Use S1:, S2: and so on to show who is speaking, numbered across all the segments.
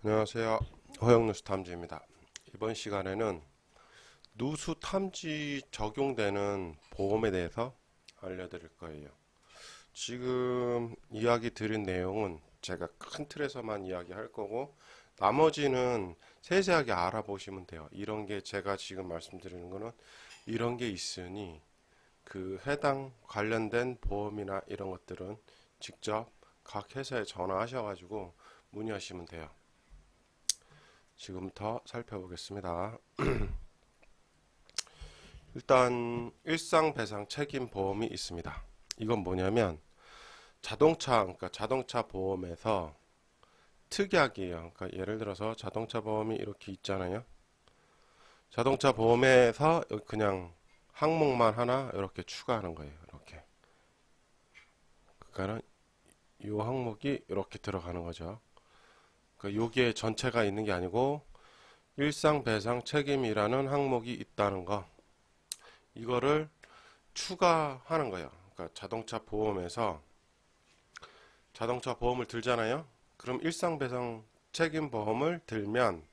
S1: 안녕하세요. 허영누수탐지입니다. 이번 시간에는 누수탐지 적용되는 보험에 대해서 알려드릴 거예요. 지금 이야기 드린 내용은 제가 큰 틀에서만 이야기할 거고 나머지는 세세하게 알아보시면 돼요. 이런 게 제가 지금 말씀드리는 거는 이런 게 있으니 그 해당 관련된 보험이나 이런 것들은 직접 각 회사에 전화하셔가지고 문의하시면 돼요. 지금부터 살펴보겠습니다. 일단 일상배상 책임보험이 있습니다. 이건 뭐냐면 그러니까 자동차 보험에서 특약이에요. 그러니까 예를 들어서 자동차 보험이 이렇게 있잖아요. 자동차 보험에서 그냥 항목만 하나 이렇게 추가하는 거예요. 이렇게. 그러니까는 이 항목이 이렇게 들어가는 거죠. 그러니까 여기에 전체가 있는 게 아니고 일상배상 책임이라는 항목이 있다는 거. 이거를 추가하는 거예요. 그러니까 자동차 보험에서 자동차 보험을 들잖아요. 그럼 일상배상 책임보험을 들면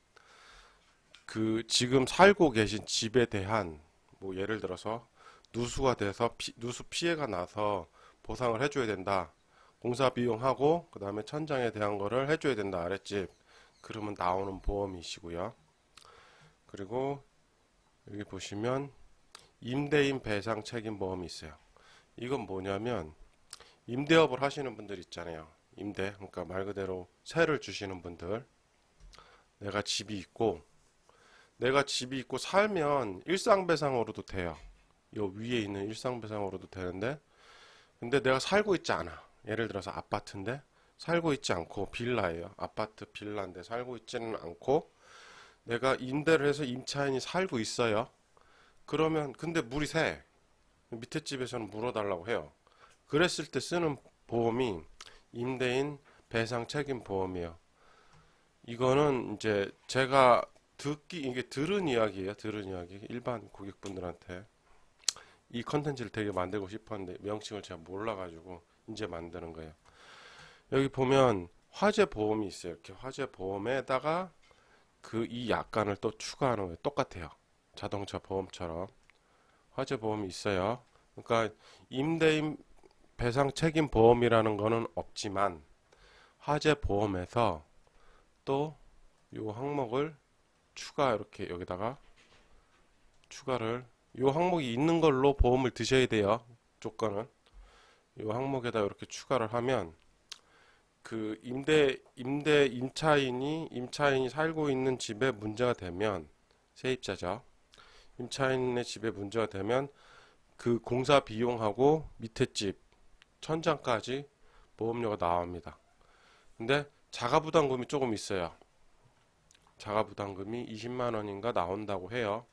S1: 그 지금 살고 계신 집에 대한 뭐 예를 들어서 누수가 돼서 누수 피해가 나서 보상을 해줘야 된다. 공사 비용하고 그 다음에 천장에 대한 거를 해줘야 된다. 아랫집. 그러면 나오는 보험이시고요. 그리고 여기 보시면 임대인 배상 책임 보험이 있어요. 이건 뭐냐면 임대업을 하시는 분들 있잖아요. 그러니까 말 그대로 세를 주시는 분들. 내가 집이 있고 살면 일상배상으로도 돼요. 요 위에 있는 일상배상으로도 되는데, 근데 내가 살고 있지 않아. 예를 들어서 아파트인데 살고 있지 않고 빌라예요. 아파트 빌라인데 살고 있지는 않고 내가 임대를 해서 임차인이 살고 있어요. 그러면 근데 물이 새. 밑에 집에서는 물어달라고 해요. 그랬을 때 쓰는 보험이 임대인 배상 책임 보험이에요. 이거는 이제 제가 이게 들은 이야기예요. 들은 이야기. 일반 고객분들한테 이 컨텐츠를 되게 만들고 싶었는데 명칭을 제가 몰라가지고 이제 만드는 거예요. 여기 보면 화재 보험이 있어요. 이렇게 화재 보험에다가 그 이 약관을 또 추가하는 거예요. 똑같아요. 자동차 보험처럼 화재 보험이 있어요. 그러니까 임대인 배상 책임 보험이라는 거는 없지만 화재 보험에서 또 이 항목을 이렇게 여기다가 추가를 이 항목이 있는 걸로 보험을 드셔야 돼요. 조건은 이 항목에다 이렇게 추가를 하면 그 임차인이 살고 있는 집에 문제가 되면 세입자죠. 임차인의 집에 문제가 되면 그 공사 비용하고 밑에 집 천장까지 보험료가 나옵니다. 근데 자가부담금이 조금 있어요. 자가부담금이 20만 원인가 나온다고 해요.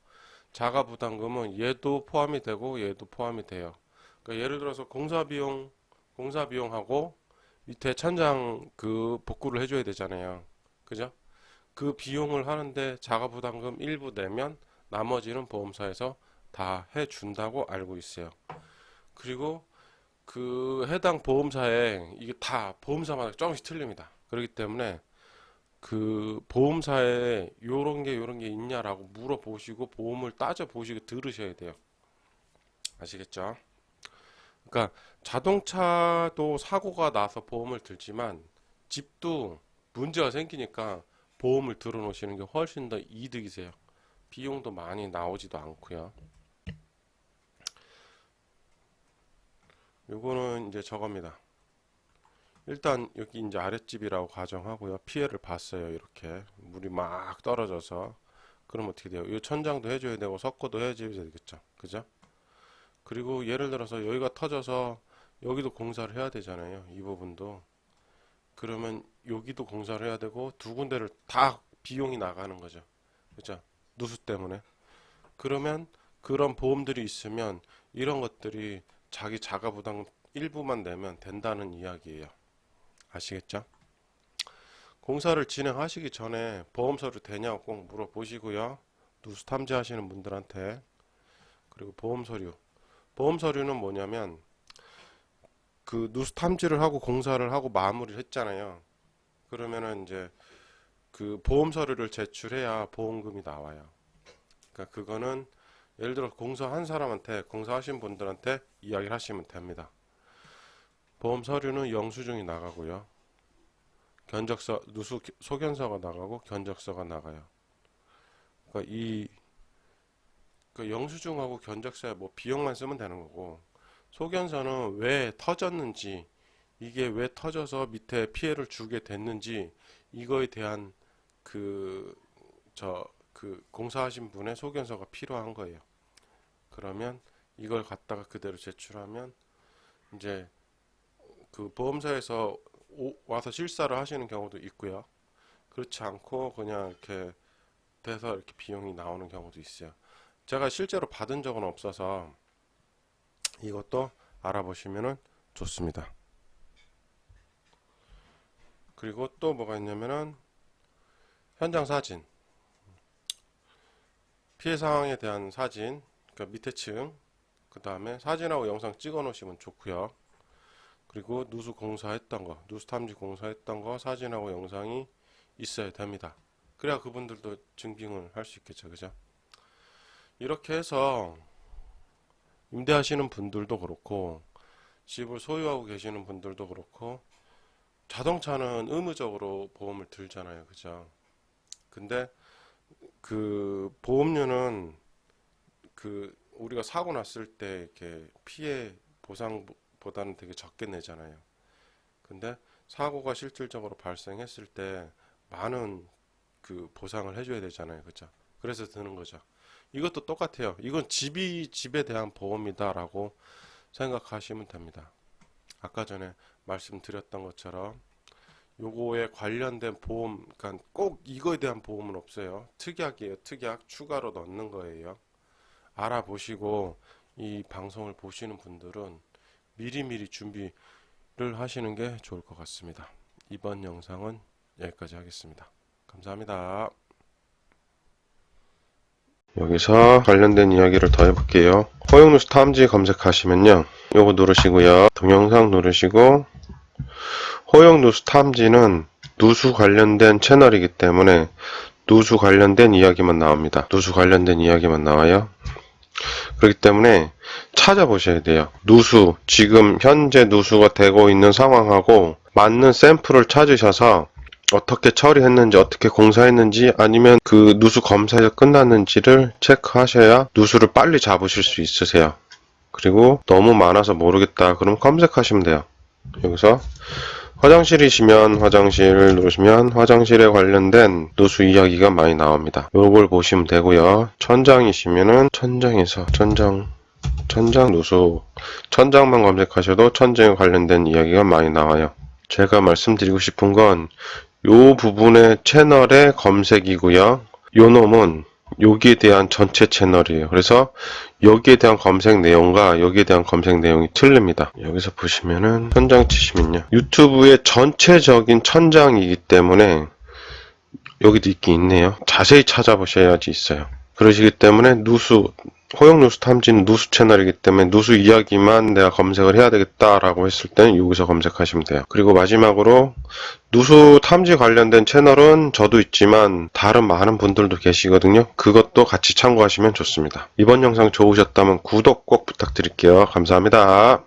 S1: 자가부담금은 얘도 포함이 되고 얘도 포함이 돼요. 그러니까 예를 들어서 공사 비용하고 밑에 천장 그 복구를 해줘야 되잖아요. 그죠? 그 비용을 하는데 자가부담금 일부 내면 나머지는 보험사에서 다 해준다고 알고 있어요. 그리고 그 해당 보험사에 이게 다 보험사마다 조금씩 틀립니다. 그렇기 때문에 그 보험사에 요런 게 있냐라고 물어보시고 보험을 따져보시고 들으셔야 돼요. 아시겠죠? 그러니까 자동차도 사고가 나서 보험을 들지만 집도 문제가 생기니까 보험을 들어놓으시는 게 훨씬 더 이득이세요. 비용도 많이 나오지도 않고요. 요거는 이제 저겁니다. 일단 여기 이제 아랫집이라고 가정하고요. 피해를 봤어요. 이렇게 물이 막 떨어져서 그럼 어떻게 돼요? 이 천장도 해줘야 되고 석고도 해줘야 되겠죠. 그죠? 그리고 예를 들어서 여기가 터져서 여기도 공사를 해야 되잖아요. 이 부분도. 그러면 여기도 공사를 해야 되고 두 군데를 다 비용이 나가는 거죠. 그죠? 누수 때문에. 그러면 그런 보험들이 있으면 이런 것들이 자기 자가 부담 일부만 내면 된다는 이야기예요. 아시겠죠? 공사를 진행하시기 전에 보험서류 되냐고 꼭 물어보시고요. 누수 탐지하시는 분들한테. 그리고 보험서류. 보험서류는 뭐냐면 그 누수 탐지를 하고 공사를 하고 마무리를 했잖아요. 그러면은 이제 그 보험 서류를 제출해야 보험금이 나와요. 그러니까 그거는 예를 들어 공사한 사람한테, 공사하신 분들한테 이야기를 하시면 됩니다. 보험 서류는 영수증이 나가고요. 견적서, 누수 소견서가 나가고 견적서가 나가요. 그러니까 그 영수증하고 견적서에 뭐 비용만 쓰면 되는 거고, 소견서는 왜 터졌는지, 이게 왜 터져서 밑에 피해를 주게 됐는지, 이거에 대한 그 공사하신 분의 소견서가 필요한 거예요. 그러면 이걸 갖다가 그대로 제출하면 이제 그 보험사에서 와서 실사를 하시는 경우도 있고요. 그렇지 않고 그냥 이렇게 돼서 이렇게 비용이 나오는 경우도 있어요. 제가 실제로 받은 적은 없어서 이것도 알아보시면 좋습니다. 그리고 또 뭐가 있냐면은 현장 사진, 피해 상황에 대한 사진, 그러니까 밑에 층, 그 다음에 사진하고 영상 찍어 놓으시면 좋고요. 그리고 누수 공사했던 거, 누수 탐지 공사했던 거 사진하고 영상이 있어야 됩니다. 그래야 그분들도 증빙을 할 수 있겠죠, 그죠? 이렇게 해서 임대하시는 분들도 그렇고 집을 소유하고 계시는 분들도 그렇고 자동차는 의무적으로 보험을 들잖아요, 그죠? 근데 그 보험료는 그 우리가 사고 났을 때 이렇게 피해 보상보다는 되게 적게 내잖아요. 근데 사고가 실질적으로 발생했을 때 많은 그 보상을 해줘야 되잖아요, 그죠? 그래서 드는 거죠. 이것도 똑같아요. 이건 집에 대한 보험이다라고 생각하시면 됩니다. 아까 전에 말씀드렸던 것처럼 요거에 관련된 보험, 그러니까 꼭 이거에 대한 보험은 없어요. 특약이에요. 특약 추가로 넣는 거예요. 알아보시고 이 방송을 보시는 분들은 미리미리 준비를 하시는 게 좋을 것 같습니다. 이번 영상은 여기까지 하겠습니다. 감사합니다. 여기서 관련된 이야기를 더 해볼게요. 허용누수 탐지 검색하시면요, 요거 누르시고요, 동영상 누르시고, 허용누수 탐지는 누수 관련된 채널이기 때문에 누수 관련된 이야기만 나옵니다. 누수 관련된 이야기만 나와요. 그렇기 때문에 찾아보셔야 돼요. 누수, 지금 현재 누수가 되고 있는 상황하고 맞는 샘플을 찾으셔서 어떻게 처리했는지, 어떻게 공사했는지, 아니면 그 누수 검사가 끝났는지를 체크하셔야 누수를 빨리 잡으실 수 있으세요. 그리고 너무 많아서 모르겠다 그럼 검색하시면 돼요. 여기서 화장실이시면 화장실 누르시면 화장실에 관련된 누수 이야기가 많이 나옵니다. 요걸 보시면 되고요. 천장이시면은 천장에서 천장 누수, 천장만 검색하셔도 천장에 관련된 이야기가 많이 나와요. 제가 말씀드리고 싶은 건 요 부분의 채널의 검색이고요. 요 놈은 여기에 대한 전체 채널이에요. 그래서 여기에 대한 검색 내용과 여기에 대한 검색 내용이 틀립니다. 여기서 보시면은 천장 치시면요, 유튜브의 전체적인 천장이기 때문에 여기도 있긴 있네요. 자세히 찾아보셔야지 있어요. 그러시기 때문에 허용누수 탐지는 누수 채널이기 때문에 누수 이야기만 내가 검색을 해야 되겠다라고 했을 때는 여기서 검색하시면 돼요. 그리고 마지막으로 누수 탐지 관련된 채널은 저도 있지만 다른 많은 분들도 계시거든요. 그것도 같이 참고하시면 좋습니다. 이번 영상 좋으셨다면 구독 꼭 부탁드릴게요. 감사합니다.